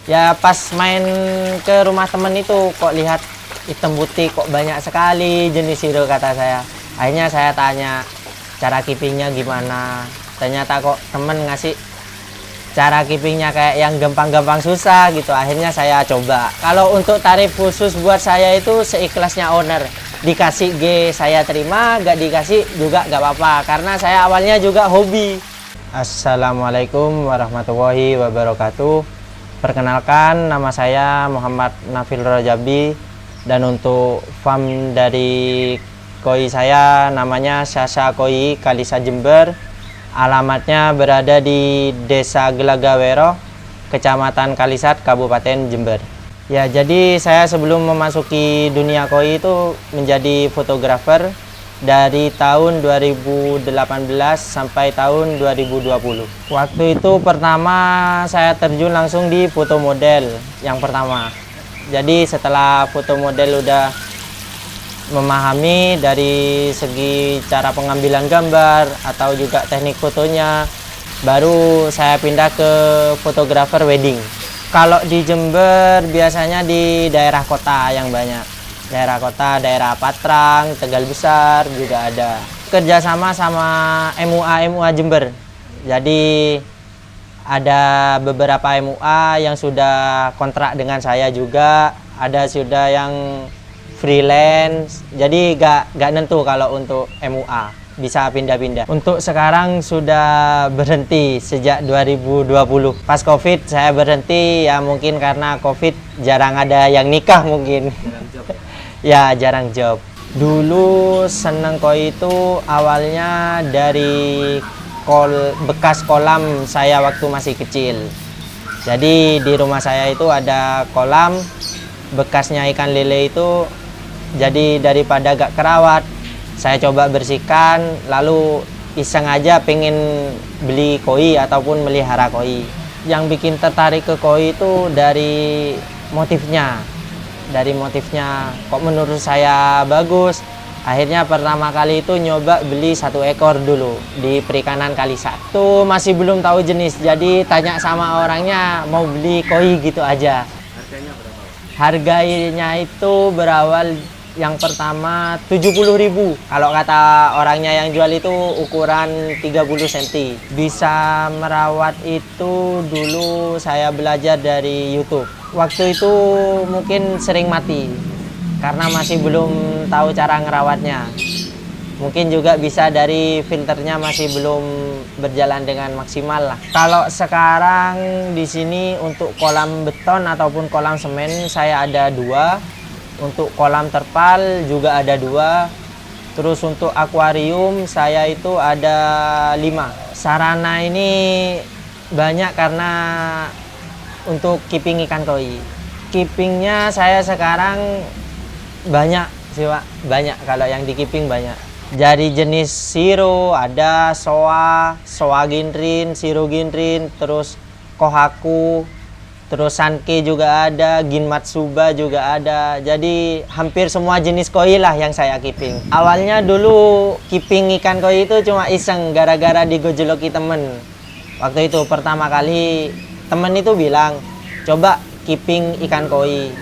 Ya pas main ke rumah temen itu kok lihat hitam putih kok banyak sekali jenis hero kata saya. Akhirnya saya tanya cara keepingnya gimana. Ternyata kok temen ngasih cara keepingnya kayak yang gampang-gampang susah gitu. Akhirnya saya coba. Kalau untuk tarif khusus buat saya itu seikhlasnya owner. Dikasih G saya terima, gak dikasih juga gak apa-apa. Karena saya awalnya juga hobi. Assalamualaikum warahmatullahi wabarakatuh. Perkenalkan, nama saya Muhammad Nafil Rajabi, dan untuk farm dari koi saya namanya Sasa Koi Kalisa Jember. Alamatnya berada di Desa Gelagawero, Kecamatan Kalisat, Kabupaten Jember. Ya, jadi saya sebelum memasuki dunia koi itu menjadi fotografer dari tahun 2018 sampai tahun 2020. Waktu itu pertama saya terjun langsung di foto model yang pertama. Jadi setelah foto model udah memahami dari segi cara pengambilan gambar atau juga teknik fotonya, baru saya pindah ke fotografer wedding. Kalau di Jember biasanya di daerah kota yang banyak. Daerah kota, daerah Patrang, Tegal Besar juga ada. Kerjasama sama MUA Jember. Jadi ada beberapa MUA yang sudah kontrak dengan saya juga. Ada sudah yang freelance. Jadi gak nentu kalau untuk MUA. Bisa pindah-pindah. Untuk sekarang sudah berhenti sejak 2020. Pas COVID saya berhenti, ya mungkin karena COVID jarang ada yang nikah mungkin. Ya, jarang job. Dulu seneng koi itu awalnya dari bekas kolam saya waktu masih kecil. Jadi di rumah saya itu ada kolam bekasnya ikan lele itu. Jadi daripada gak kerawat, saya coba bersihkan, lalu iseng aja pengen beli koi ataupun melihara koi. Yang bikin tertarik ke koi itu dari motifnya. Kok menurut saya bagus. Akhirnya pertama kali itu nyoba beli 1 ekor dulu di perikanan Kalisat. Itu masih belum tahu jenis, jadi tanya sama orangnya mau beli koi gitu aja. Harganya berapa? Harganya itu berawal yang pertama 70.000. Kalau kata orangnya yang jual itu ukuran 30 cm. Bisa merawat itu dulu saya belajar dari YouTube. Waktu itu mungkin sering mati karena masih belum tahu cara ngerawatnya. Mungkin juga bisa dari filternya masih belum berjalan dengan maksimal lah. Kalau sekarang di sini untuk kolam beton ataupun kolam semen saya ada 2. Untuk kolam terpal juga ada 2. Terus untuk akuarium saya itu ada 5. Sarana ini banyak karena untuk keeping ikan koi. Keepingnya saya sekarang banyak sih Pak, banyak. Kalau yang di keeping banyak. Dari jenis siro ada soa ginrin, siro ginrin, terus kohaku, terus sanke juga ada, ginmatsuba juga ada. Jadi hampir semua jenis koi lah yang saya keeping. Awalnya dulu keeping ikan koi itu cuma iseng gara-gara digojoloki temen. Waktu itu pertama kali temen itu bilang, coba keeping ikan koi,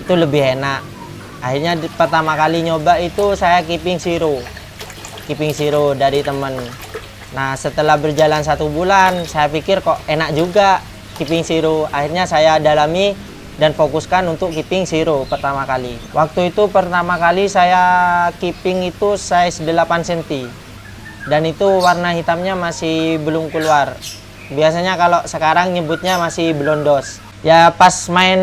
itu lebih enak. Akhirnya pertama kali nyoba itu saya keeping siro dari temen. Nah setelah berjalan 1 bulan, saya pikir kok enak juga keeping siro. Akhirnya saya dalami dan fokuskan untuk keeping siro pertama kali. Waktu itu pertama kali saya keeping itu size 8 cm. Dan itu warna hitamnya masih belum keluar. Biasanya kalau sekarang nyebutnya masih blondos. Ya pas main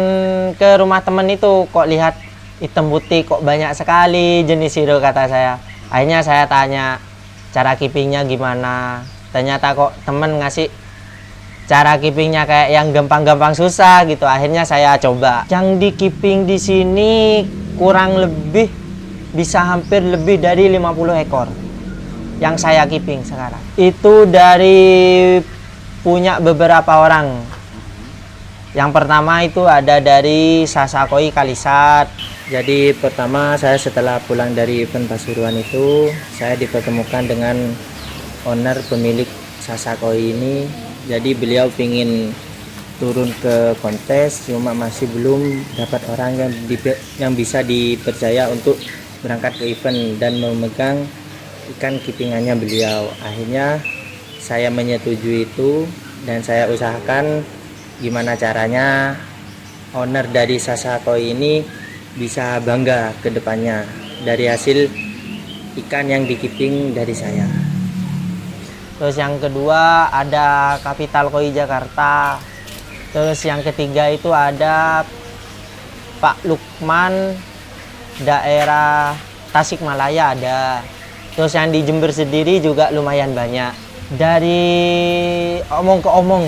ke rumah temen itu kok lihat hitam putih kok banyak sekali jenis hero kata saya. Akhirnya saya tanya cara keepingnya gimana. Ternyata kok temen ngasih cara keepingnya kayak yang gampang-gampang susah gitu. Akhirnya saya coba. Yang di keeping di sini kurang lebih bisa hampir lebih dari 50 ekor. Yang saya keeping sekarang. Itu dari punya beberapa orang. Yang pertama itu ada dari Sasa Koi Kalisat. Jadi pertama saya setelah pulang dari event Pasuruan itu, saya dipertemukan dengan owner pemilik Sasa Koi ini. Jadi beliau ingin turun ke kontes, cuma masih belum dapat orang yang bisa dipercaya untuk berangkat ke event dan memegang ikan keepingannya beliau. Akhirnya saya menyetujui itu dan saya usahakan gimana caranya owner dari Sasa Koi ini bisa bangga ke depannya dari hasil ikan yang di-keeping dari saya. Terus yang kedua ada Capital Koi Jakarta. Terus yang ketiga itu ada Pak Lukman daerah Tasikmalaya ada. Terus yang di Jember sendiri juga lumayan banyak. Dari omong ke omong,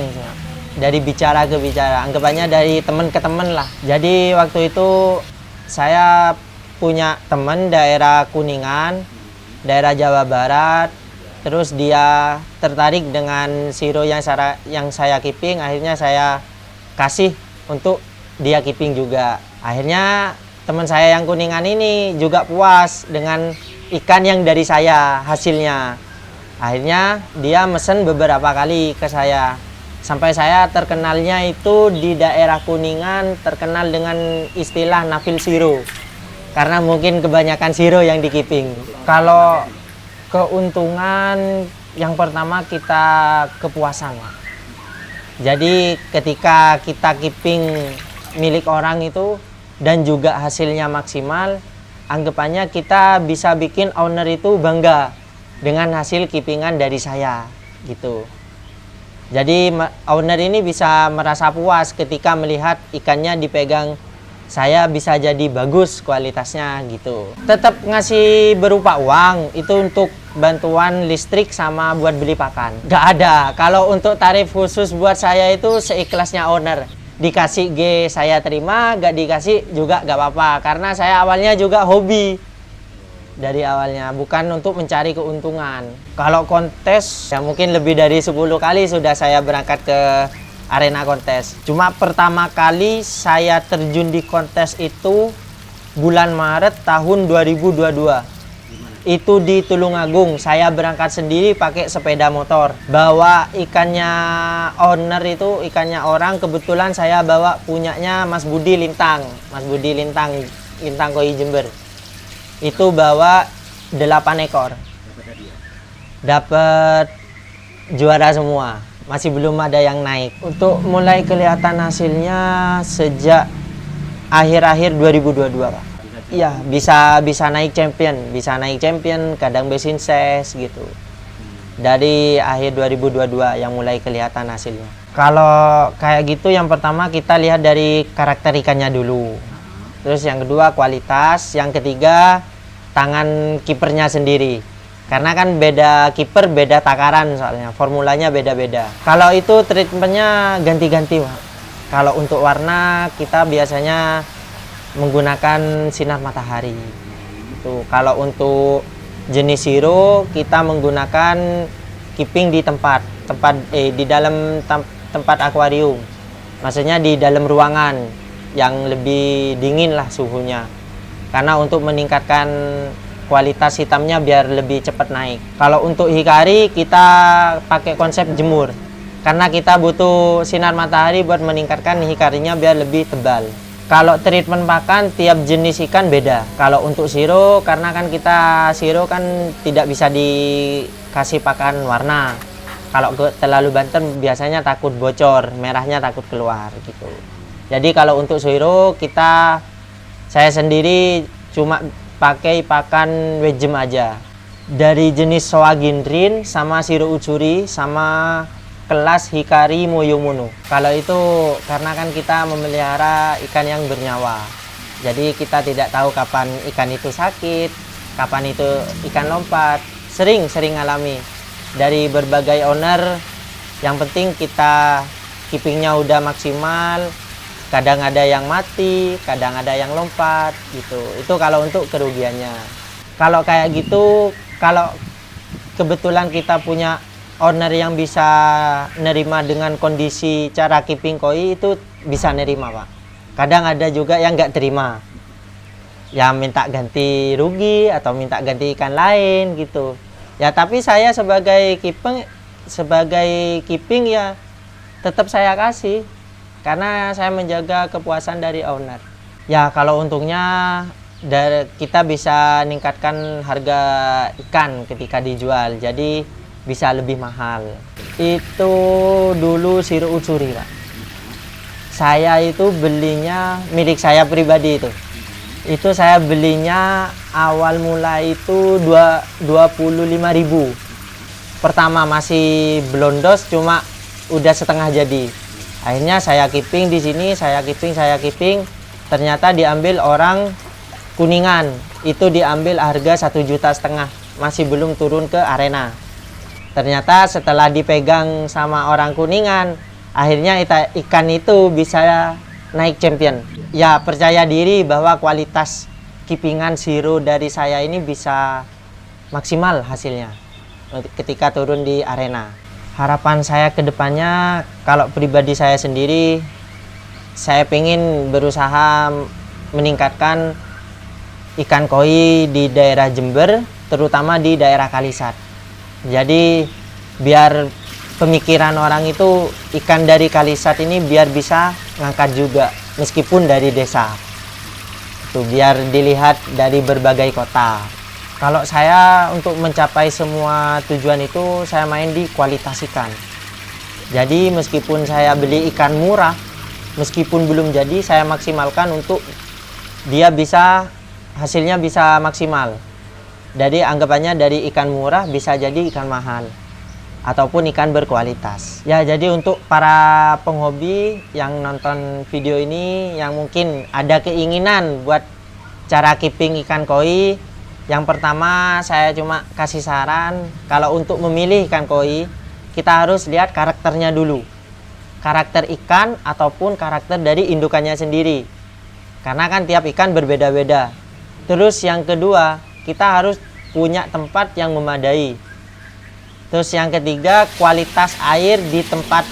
dari bicara ke bicara, anggapannya dari teman ke teman lah. Jadi waktu itu saya punya teman daerah Kuningan, daerah Jawa Barat. Terus dia tertarik dengan siro yang saya keeping, akhirnya saya kasih untuk dia keeping juga. Akhirnya teman saya yang Kuningan ini juga puas dengan ikan yang dari saya hasilnya. Akhirnya dia mesen beberapa kali ke saya. Sampai saya terkenalnya itu di daerah Kuningan terkenal dengan istilah Nafil Siro. Karena mungkin kebanyakan siro yang di keeping. Kalau keuntungan yang pertama kita kepuasan. Jadi ketika kita keeping milik orang itu dan juga hasilnya maksimal, anggapannya kita bisa bikin owner itu bangga dengan hasil keepingan dari saya gitu. Jadi owner ini bisa merasa puas ketika melihat ikannya dipegang saya bisa jadi bagus kualitasnya gitu. Tetap ngasih berupa uang itu untuk bantuan listrik sama buat beli pakan. Gak ada. Kalau untuk tarif khusus buat saya itu seikhlasnya owner. Dikasih G saya terima, gak dikasih juga gak apa-apa. Karena saya awalnya juga hobi. Dari awalnya, bukan untuk mencari keuntungan. Kalau kontes, ya mungkin lebih dari 10 kali sudah saya berangkat ke arena kontes. Cuma pertama kali saya terjun di kontes itu bulan Maret tahun 2022. Itu di Tulungagung. Saya berangkat sendiri pakai sepeda motor. Bawa ikannya owner itu, ikannya orang. Kebetulan saya bawa punyanya Mas Budi Lintang. Mas Budi Lintang, Lintang Koi Jember. Itu bawa 8 ekor. Dapat juara semua. Masih belum ada yang naik. Untuk mulai kelihatan hasilnya sejak akhir-akhir 2022, Pak. Iya, bisa naik champion, kadang besin ses gitu. Dari akhir 2022 yang mulai kelihatan hasilnya. Kalau kayak gitu yang pertama kita lihat dari karakter ikannya dulu. Terus yang kedua kualitas, yang ketiga tangan kipernya sendiri. Karena kan beda kiper, beda takaran soalnya, formulanya beda-beda. Kalau itu treatmentnya ganti-ganti, Pak. Kalau untuk warna kita biasanya menggunakan sinar matahari. Itu kalau untuk jenis siro kita menggunakan keeping di di dalam tempat akuarium. Maksudnya di dalam ruangan yang lebih dingin lah suhunya. Karena untuk meningkatkan kualitas hitamnya biar lebih cepat naik. Kalau untuk hikari kita pakai konsep jemur. Karena kita butuh sinar matahari buat meningkatkan hikarinya biar lebih tebal. Kalau treatment pakan tiap jenis ikan beda. Kalau untuk siro, karena kan kita siro kan tidak bisa dikasih pakan warna. Kalau terlalu banter biasanya takut bocor, merahnya takut keluar gitu. Jadi kalau untuk siro saya sendiri cuma pakai pakan wejem aja dari jenis Soagindrin sama Siro Ucuri sama kelas Hikari Moyomono. Kalau itu karena kan kita memelihara ikan yang bernyawa, jadi kita tidak tahu kapan ikan itu sakit, kapan itu ikan lompat. Sering alami dari berbagai owner. Yang penting kita keepingnya udah maksimal. Kadang ada yang mati, kadang ada yang lompat gitu. Itu kalau untuk kerugiannya. Kalau kayak gitu, kalau kebetulan kita punya owner yang bisa nerima dengan kondisi cara keeping koi, itu bisa nerima, Pak. Kadang ada juga yang nggak terima. Ya minta ganti rugi atau minta ganti ikan lain gitu. Ya tapi saya sebagai keeping ya tetap saya kasih. karena saya menjaga kepuasan dari owner. Ya kalau untungnya kita bisa meningkatkan harga ikan ketika dijual, jadi bisa lebih mahal. Itu dulu siru ucuri, Pak. Saya itu belinya milik saya pribadi itu. Itu saya belinya awal mulai itu 25.000. Pertama masih blondos, cuma udah setengah jadi. Akhirnya saya keeping di sini, saya keeping. Ternyata diambil orang Kuningan. Itu diambil harga 1,5 juta, masih belum turun ke arena. Ternyata setelah dipegang sama orang Kuningan, akhirnya ikan itu bisa naik champion. Ya percaya diri bahwa kualitas keepingan siru dari saya ini bisa maksimal hasilnya ketika turun di arena. Harapan saya ke depannya, kalau pribadi saya sendiri, saya ingin berusaha meningkatkan ikan koi di daerah Jember, terutama di daerah Kalisat. Jadi biar pemikiran orang itu ikan dari Kalisat ini biar bisa ngangkat juga, meskipun dari desa. Itu biar dilihat dari berbagai kota. Kalau saya untuk mencapai semua tujuan itu, saya main di kualitas ikan. Jadi meskipun saya beli ikan murah, meskipun belum jadi, saya maksimalkan untuk dia bisa, hasilnya bisa maksimal. Jadi anggapannya dari ikan murah bisa jadi ikan mahal, ataupun ikan berkualitas. Ya jadi untuk para penghobi yang nonton video ini, yang mungkin ada keinginan buat cara keeping ikan koi, yang pertama saya cuma kasih saran, kalau untuk memilih ikan koi, kita harus lihat karakternya dulu. Karakter ikan ataupun karakter dari indukannya sendiri. Karena kan tiap ikan berbeda-beda. Terus yang kedua, kita harus punya tempat yang memadai. Terus yang ketiga, kualitas air di tempat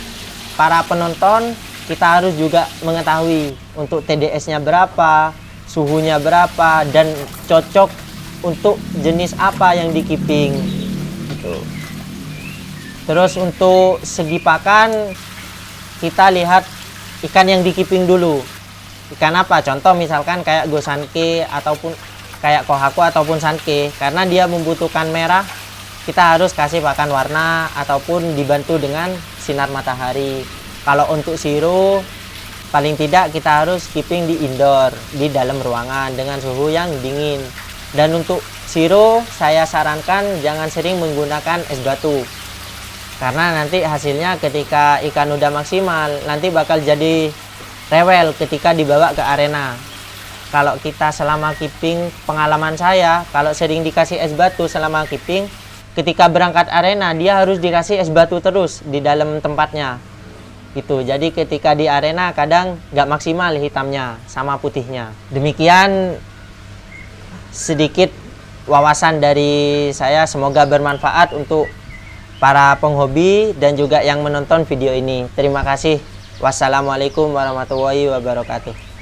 para penonton, kita harus juga mengetahui untuk TDS-nya berapa, suhunya berapa, dan cocok untuk jenis apa yang di keeping. Terus untuk segi pakan, kita lihat ikan yang di keeping dulu. Ikan apa? Contoh misalkan kayak gosanke ataupun kayak kohaku ataupun sanke, karena dia membutuhkan merah, kita harus kasih pakan warna ataupun dibantu dengan sinar matahari. Kalau untuk siru, paling tidak kita harus keeping di indoor, di dalam ruangan dengan suhu yang dingin. Dan untuk siru, saya sarankan jangan sering menggunakan es batu, karena nanti hasilnya ketika ikan udah maksimal, nanti bakal jadi rewel ketika dibawa ke arena. Kalau kita selama keeping, pengalaman saya, kalau sering dikasih es batu selama keeping, ketika berangkat arena dia harus dikasih es batu terus di dalam tempatnya. Gitu. Jadi ketika di arena kadang nggak maksimal hitamnya sama putihnya. Demikian sedikit wawasan dari saya, semoga bermanfaat untuk para penghobi dan juga yang menonton video ini. Terima kasih. Wassalamualaikum warahmatullahi wabarakatuh.